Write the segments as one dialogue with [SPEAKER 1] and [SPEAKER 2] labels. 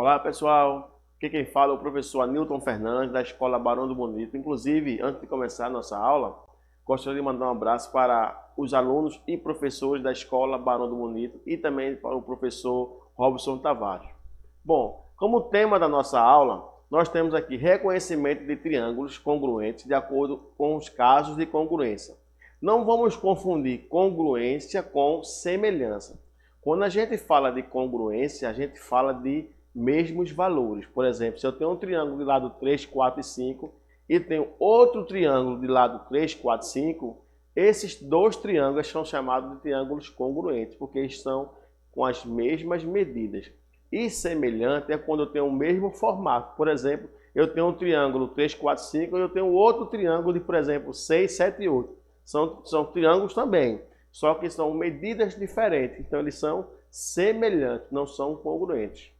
[SPEAKER 1] Olá pessoal, aqui quem fala é o professor Anilton Fernandes da Escola Barão do Bonito. Inclusive, antes de começar a nossa aula, gostaria de mandar um abraço para os alunos e professores da Escola Barão do Bonito e também para o professor Robson Tavares. Bom, como tema da nossa aula, nós temos aqui reconhecimento de triângulos congruentes de acordo com os casos de congruência. Não vamos confundir congruência com semelhança. Quando a gente fala de congruência, a gente fala de mesmos valores. Por exemplo, se eu tenho um triângulo de lado 3, 4 e 5 e tenho outro triângulo de lado 3, 4 e 5, esses dois triângulos são chamados de triângulos congruentes, porque estão com as mesmas medidas. E semelhante é quando eu tenho o mesmo formato. Por exemplo, eu tenho um triângulo 3, 4, 5 e eu tenho outro triângulo de, por exemplo, 6, 7 e 8. São triângulos também, só que são medidas diferentes. Então, eles são semelhantes, não são congruentes.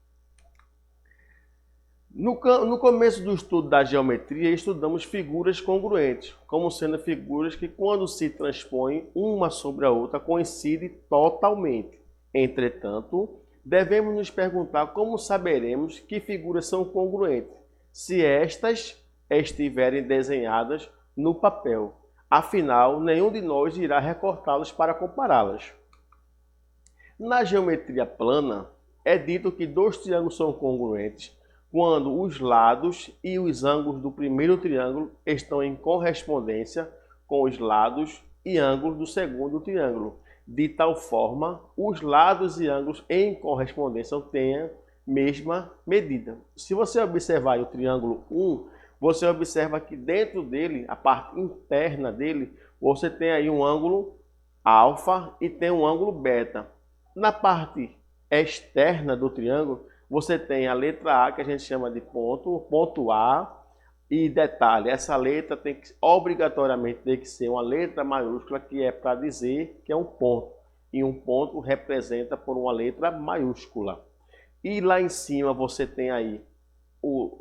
[SPEAKER 1] No começo do estudo da geometria, estudamos figuras congruentes, como sendo figuras que, quando se transpõem uma sobre a outra, coincidem totalmente. Entretanto, devemos nos perguntar como saberemos que figuras são congruentes, se estas estiverem desenhadas no papel. Afinal, nenhum de nós irá recortá-las para compará-las. Na geometria plana, é dito que dois triângulos são congruentes quando os lados e os ângulos do primeiro triângulo estão em correspondência com os lados e ângulos do segundo triângulo. De tal forma, os lados e ângulos em correspondência tenham a mesma medida. Se você observar o triângulo 1, você observa que dentro dele, a parte interna dele, você tem aí um ângulo alfa e tem um ângulo beta. Na parte externa do triângulo, você tem a letra A, que a gente chama de ponto A, e detalhe, essa letra tem que obrigatoriamente ter que ser uma letra maiúscula, que é para dizer que é um ponto. E um ponto representa por uma letra maiúscula. E lá em cima você tem aí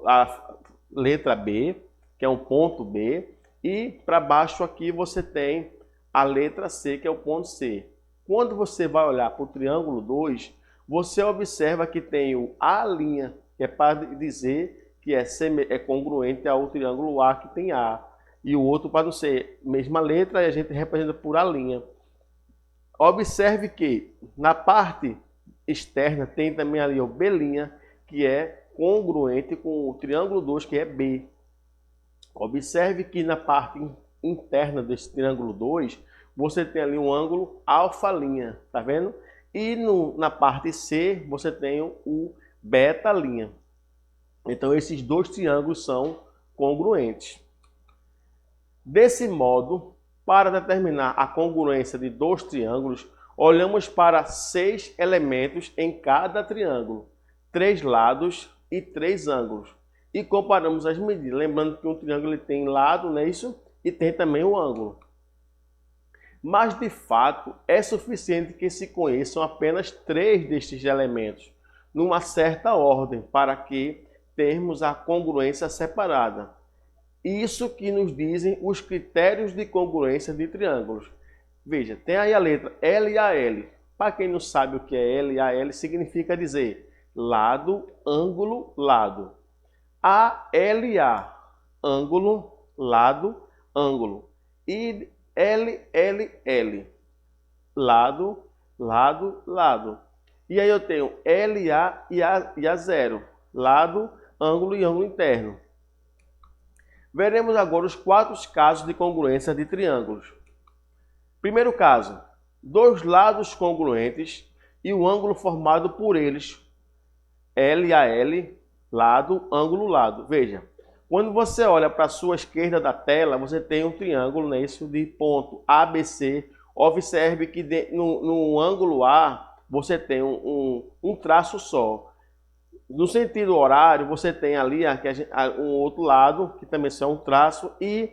[SPEAKER 1] a letra B, que é um ponto B, e para baixo aqui você tem a letra C, que é o ponto C. Quando você vai olhar para o triângulo 2, você observa que tem o A', que é para dizer que é congruente ao triângulo A, que tem A. E o outro para não ser mesma letra, e a gente representa por A'. Observe que na parte externa tem também ali o B', que é congruente com o triângulo 2, que é B. Observe que na parte interna desse triângulo 2, você tem ali um ângulo alfa', tá vendo? E na parte C, você tem o beta'. Então, esses dois triângulos são congruentes. Desse modo, para determinar a congruência de dois triângulos, olhamos para 6 elementos em cada triângulo, 3 lados e 3 ângulos. E comparamos as medidas. Lembrando que um triângulo ele tem lado, não é isso? E tem também o ângulo. Mas, de fato, é suficiente que se conheçam apenas 3 destes elementos, numa certa ordem, para que tenhamos a congruência separada. Isso que nos dizem os critérios de congruência de triângulos. Veja, tem aí a letra LAL. Para quem não sabe o que é LAL, significa dizer lado, ângulo, lado. ALA, ângulo, lado, ângulo. E LLL, lado, lado, lado. E aí eu tenho LA e A0, lado, ângulo e ângulo interno. Veremos agora os 4 casos de congruência de triângulos. Primeiro caso, dois lados congruentes e o ângulo formado por eles, LAL, lado, ângulo, lado. Veja. Quando você olha para a sua esquerda da tela, você tem um triângulo nesse de ponto ABC. Observe que no ângulo A, você tem um traço só. No sentido horário, você tem ali um outro lado, que também é um traço, e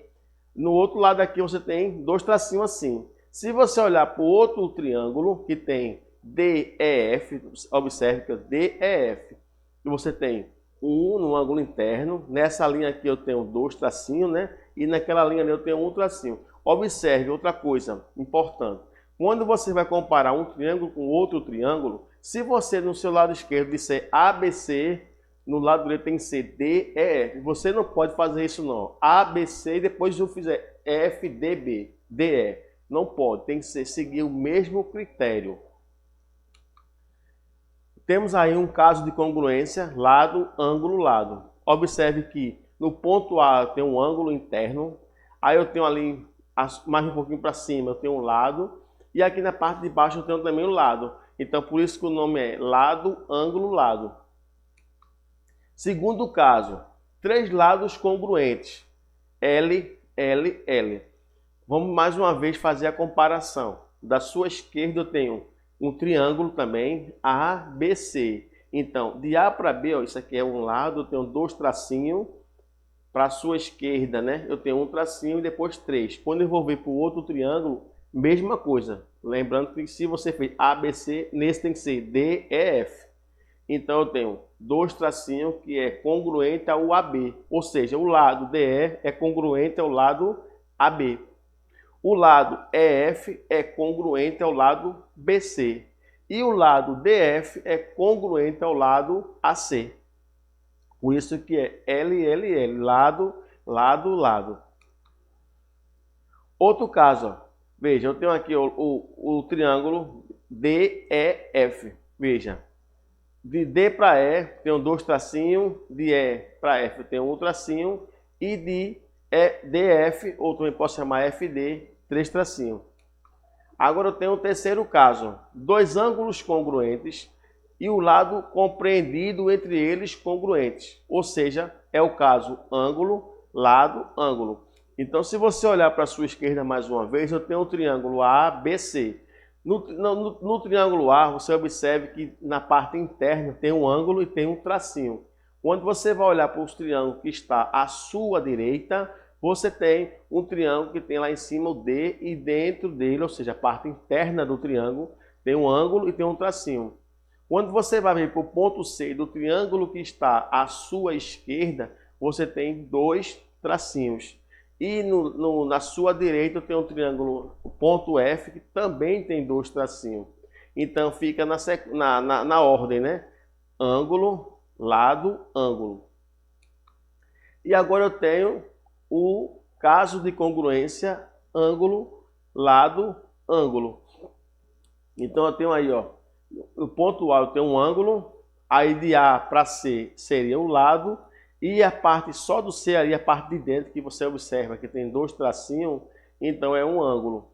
[SPEAKER 1] no outro lado aqui você tem 2 tracinhos assim. Se você olhar para o outro triângulo, que tem DEF, observe que é DEF, e você tem no ângulo interno, nessa linha aqui eu tenho 2 tracinhos, né? E naquela linha ali eu tenho um tracinho. Observe outra coisa importante. Quando você vai comparar um triângulo com outro triângulo, se você no seu lado esquerdo disser ABC, no lado direito tem que ser D, E, F. Você não pode fazer isso não. A, B, C e depois eu fizer F, D, B, D, E. Não pode, tem que seguir o mesmo critério. Temos aí um caso de congruência, lado, ângulo, lado. Observe que no ponto A eu tenho um ângulo interno, aí eu tenho ali, mais um pouquinho para cima, eu tenho um lado, e aqui na parte de baixo eu tenho também um lado. Então, por isso que o nome é lado, ângulo, lado. Segundo caso, três lados congruentes, L, L, L. Vamos mais uma vez fazer a comparação. Da sua esquerda eu tenho um triângulo também, A, B, C. Então, de A para B, ó, isso aqui é um lado, eu tenho dois tracinhos. Para a sua esquerda, né? Eu tenho um tracinho e depois três. Quando eu vou ver para o outro triângulo, mesma coisa. Lembrando que se você fez A, B, C, nesse tem que ser D, E, F. Então eu tenho dois tracinhos que é congruente ao AB. Ou seja, o lado DE é congruente ao lado AB. O lado EF é congruente ao lado BC. E o lado DF é congruente ao lado AC. Por isso que é LLL, lado, lado, lado. Outro caso, ó. Veja, eu tenho aqui o triângulo DEF. Veja, de D para E tenho dois tracinhos, de E para F eu tenho um tracinho, e de DF, ou também posso chamar FD, três tracinhos. Agora eu tenho o terceiro caso, dois ângulos congruentes e o lado compreendido entre eles congruentes, ou seja, é o caso ângulo, lado, ângulo. Então, se você olhar para a sua esquerda mais uma vez, eu tenho o triângulo ABC. No triângulo A, você observe que na parte interna tem um ângulo e tem um tracinho. Quando você vai olhar para o triângulo que está à sua direita, você tem um triângulo que tem lá em cima o D e dentro dele, ou seja, a parte interna do triângulo, tem um ângulo e tem um tracinho. Quando você vai ver para o ponto C do triângulo que está à sua esquerda, você tem dois tracinhos. E na sua direita tem um triângulo, o ponto F, que também tem dois tracinhos. Então fica na ordem, né? Ângulo, lado, ângulo. E agora eu tenho o caso de congruência ângulo, lado, ângulo. Então eu tenho aí, ó, o ponto A eu tenho um ângulo, aí de A para C seria o lado, e a parte só do C ali, a parte de dentro, que você observa que tem dois tracinhos, então é um ângulo.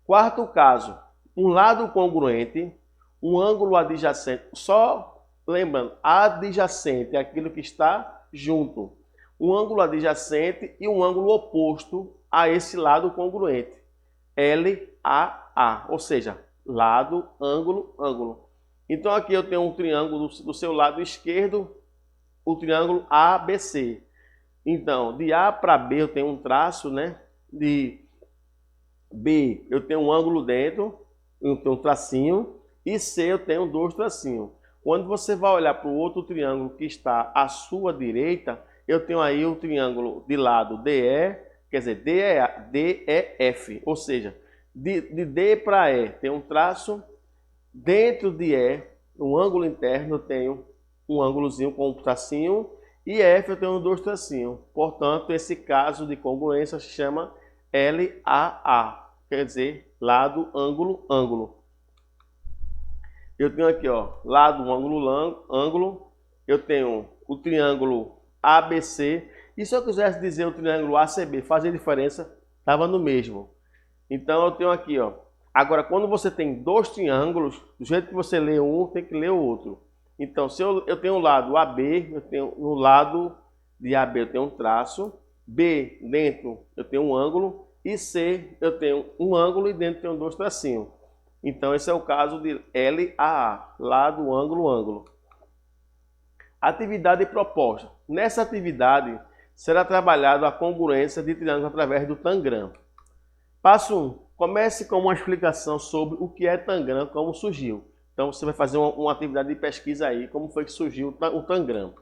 [SPEAKER 1] Quarto caso, um lado congruente, um ângulo adjacente, só lembrando, adjacente é aquilo que está junto. Um ângulo adjacente e um ângulo oposto a esse lado congruente. LAA, ou seja, lado, ângulo, ângulo. Então aqui eu tenho um triângulo do seu lado esquerdo, o triângulo ABC. Então, de A para B eu tenho um traço, né? De B eu tenho um ângulo dentro, eu tenho um tracinho, e C eu tenho dois tracinhos. Quando você vai olhar para o outro triângulo que está à sua direita, eu tenho aí o triângulo de lado DE, quer dizer, DEF, ou seja, de D para E tem um traço, dentro de E, no ângulo interno, eu tenho um ângulozinho com um tracinho, e F eu tenho dois tracinhos. Portanto, esse caso de congruência se chama LAA, quer dizer, lado, ângulo, ângulo. Eu tenho aqui, ó, lado, ângulo, ângulo. Eu tenho o triângulo ABC. E se eu quisesse dizer o triângulo ACB, fazer diferença, estava no mesmo. Então eu tenho aqui, ó. Agora, quando você tem dois triângulos, do jeito que você lê um, tem que ler o outro. Então, se eu tenho o lado AB, eu tenho no lado de AB eu tenho um traço, B dentro eu tenho um ângulo e C eu tenho um ângulo e dentro tenho dois tracinhos. Então, esse é o caso de LAA, lado, ângulo, ângulo. Atividade proposta. Nessa atividade, será trabalhada a congruência de triângulos através do Tangram. Passo 1. Comece com uma explicação sobre o que é Tangram, como surgiu. Então, você vai fazer uma atividade de pesquisa aí, como foi que surgiu o Tangram.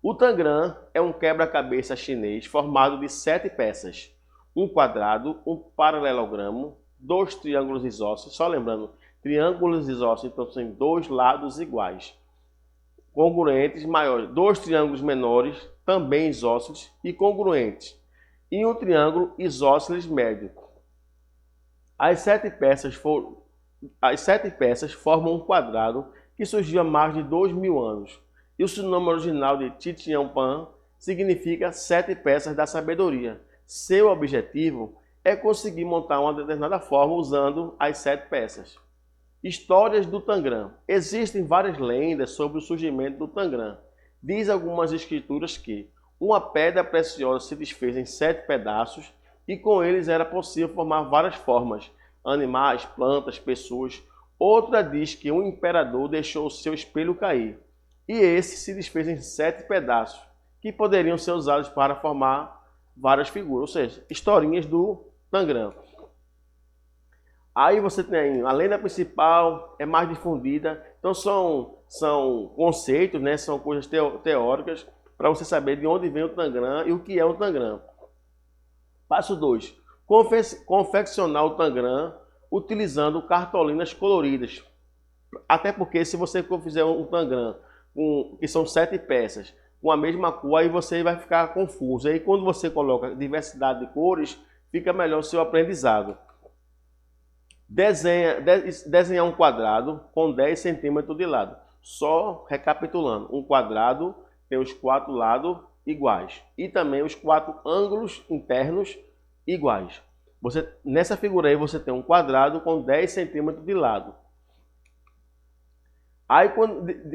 [SPEAKER 1] O Tangram é um quebra-cabeça chinês formado de 7 peças. Um quadrado, um paralelogramo, dois triângulos isósceles. Só lembrando, triângulos isósceles então, são dois lados iguais. congruentes maiores, 2 triângulos menores, também isósceles e congruentes, e um triângulo isósceles médio. As 7 peças formam um quadrado que surgiu há mais de 2.000 anos, e o seu nome original de Titian-Pan significa 7 peças da sabedoria. Seu objetivo é conseguir montar uma determinada forma usando as 7 peças. Histórias do Tangram. Existem várias lendas sobre o surgimento do Tangram. Diz algumas escrituras que uma pedra preciosa se desfez em 7 pedaços e com eles era possível formar várias formas, animais, plantas, pessoas. Outra diz que um imperador deixou o seu espelho cair e esse se desfez em 7 pedaços que poderiam ser usados para formar várias figuras, ou seja, historinhas do Tangram. Aí você tem a lenda principal, é mais difundida, então são conceitos, né? São coisas teóricas para você saber de onde vem o Tangram e o que é o Tangram. Passo 2. Confeccionar o Tangram utilizando cartolinas coloridas. Até porque se você fizer um Tangram que são 7 peças com a mesma cor, aí você vai ficar confuso. Aí quando você coloca diversidade de cores, fica melhor o seu aprendizado. Desenhar um quadrado com 10 centímetros de lado. Só recapitulando, um quadrado tem os 4 lados iguais e também os 4 ângulos internos iguais. Nessa figura aí você tem um quadrado com 10 centímetros de lado. Aí,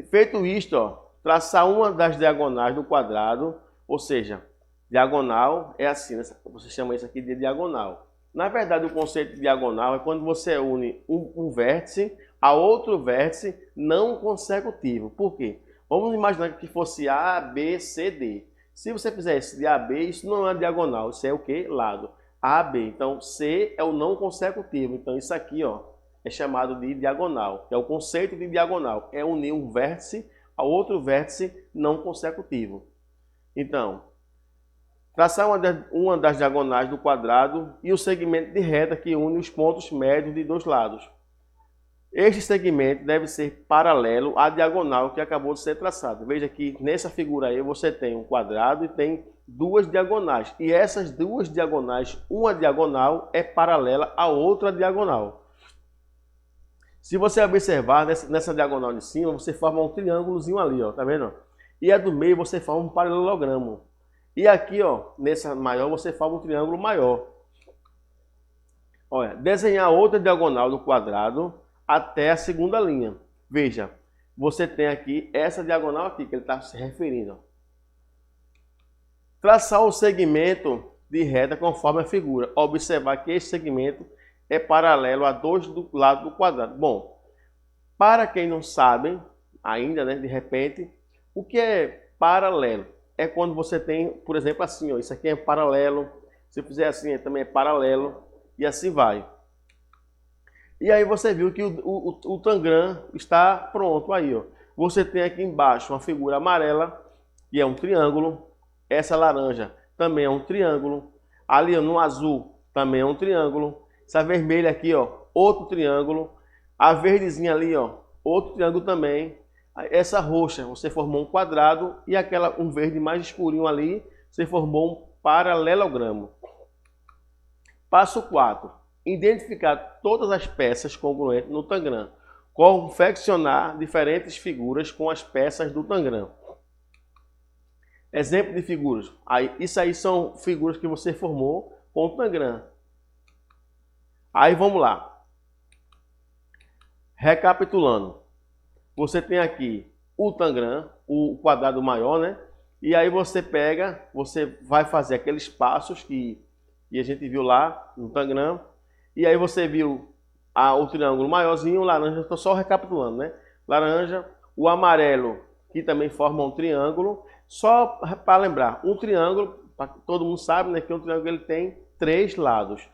[SPEAKER 1] feito isto, ó, traçar uma das diagonais do quadrado, ou seja, diagonal é assim, você chama isso aqui de diagonal. Na verdade, o conceito de diagonal é quando você une um vértice a outro vértice não consecutivo. Por quê? Vamos imaginar que fosse A, B, C, D. Se você fizer isso de A, B, isso não é diagonal, isso é o quê? Lado. A, B. Então, C é o não consecutivo. Então, isso aqui, ó, é chamado de diagonal, que é o conceito de diagonal. É unir um vértice a outro vértice não consecutivo. Então, traçar uma das diagonais do quadrado e o segmento de reta que une os pontos médios de dois lados. Este segmento deve ser paralelo à diagonal que acabou de ser traçada. Veja que nessa figura aí você tem um quadrado e tem 2 diagonais. E essas 2 diagonais, uma diagonal é paralela à outra diagonal. Se você observar nessa diagonal de cima, você forma um triângulozinho ali, ó, tá vendo? E a do meio você forma um paralelogramo. E aqui, ó, nessa maior, você forma um triângulo maior. Olha, desenhar outra diagonal do quadrado até a segunda linha. Veja, você tem aqui essa diagonal aqui, que ele está se referindo. Traçar o segmento de reta conforme a figura. Observar que esse segmento é paralelo a 2 do lado do quadrado. Bom, para quem não sabe ainda, né, de repente, o que é paralelo? É quando você tem, por exemplo, assim, ó, isso aqui é paralelo, se eu fizer assim, também é paralelo, e assim vai. E aí você viu que o Tangram está pronto aí, ó. Você tem aqui embaixo uma figura amarela, que é um triângulo, essa laranja também é um triângulo, ali ó, no azul também é um triângulo, essa vermelha aqui, ó, outro triângulo, a verdezinha ali, ó, outro triângulo também. Essa roxa, você formou um quadrado e um verde mais escurinho ali, você formou um paralelogramo. Passo 4. Identificar todas as peças congruentes no Tangram. Confeccionar diferentes figuras com as peças do Tangram. Exemplo de figuras. Isso aí são figuras que você formou com o Tangram. Aí vamos lá. Recapitulando. Você tem aqui o Tangram, o quadrado maior, né? E aí você vai fazer aqueles passos que a gente viu lá no Tangram. E aí você viu o triângulo maiorzinho, o laranja, estou só recapitulando, né? Laranja, o amarelo, que também forma um triângulo. Só para lembrar, um triângulo, todo mundo sabe, né, que um triângulo ele tem 3 lados.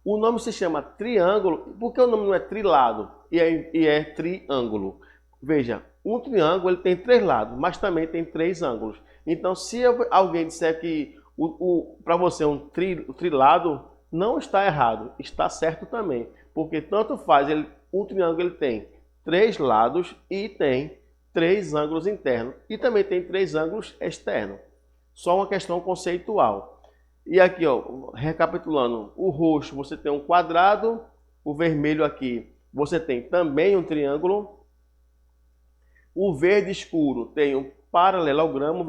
[SPEAKER 1] O nome se chama triângulo, porque o nome não é trilado e é triângulo. Veja, um triângulo ele tem 3 lados, mas também tem 3 ângulos. Então, se alguém disser que para você um trilado, não está errado, está certo também. Porque tanto faz, um triângulo ele tem 3 lados e tem 3 ângulos internos e também tem 3 ângulos externos. Só uma questão conceitual. E aqui, ó, recapitulando, o roxo você tem um quadrado, o vermelho aqui você tem também um triângulo, o verde escuro tem um paralelogramo,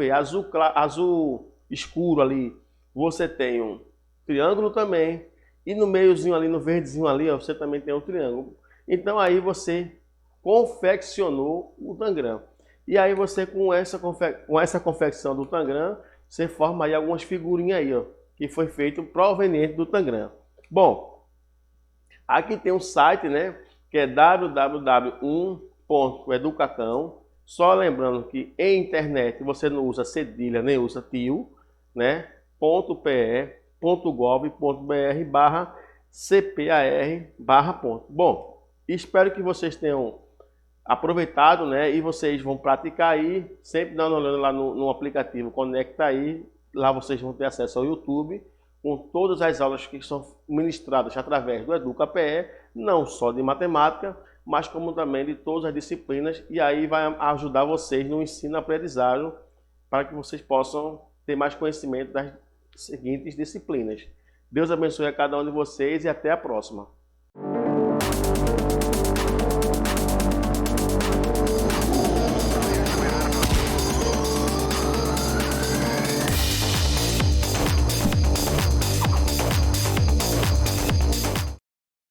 [SPEAKER 1] azul escuro ali você tem um triângulo também, e no meiozinho ali, no verdezinho ali, ó, você também tem um triângulo. Então aí você confeccionou o Tangram. E aí você com essa confecção do Tangram, você forma aí algumas figurinhas aí, ó, que foi feito proveniente do Tangram. Bom, aqui tem um site, né, que é www.educacão. Só lembrando que em internet você não usa cedilha nem usa tio, né? .pe.gov.br/CPAR/. Bom, espero que vocês tenham aproveitado, né? E vocês vão praticar aí, sempre dando uma olhada lá no aplicativo Conecta aí. Lá vocês vão ter acesso ao YouTube com todas as aulas que são ministradas através do EducaPE, não só de matemática, mas como também de todas as disciplinas, e aí vai ajudar vocês no ensino-aprendizado para que vocês possam ter mais conhecimento das seguintes disciplinas. Deus abençoe a cada um de vocês e até a próxima.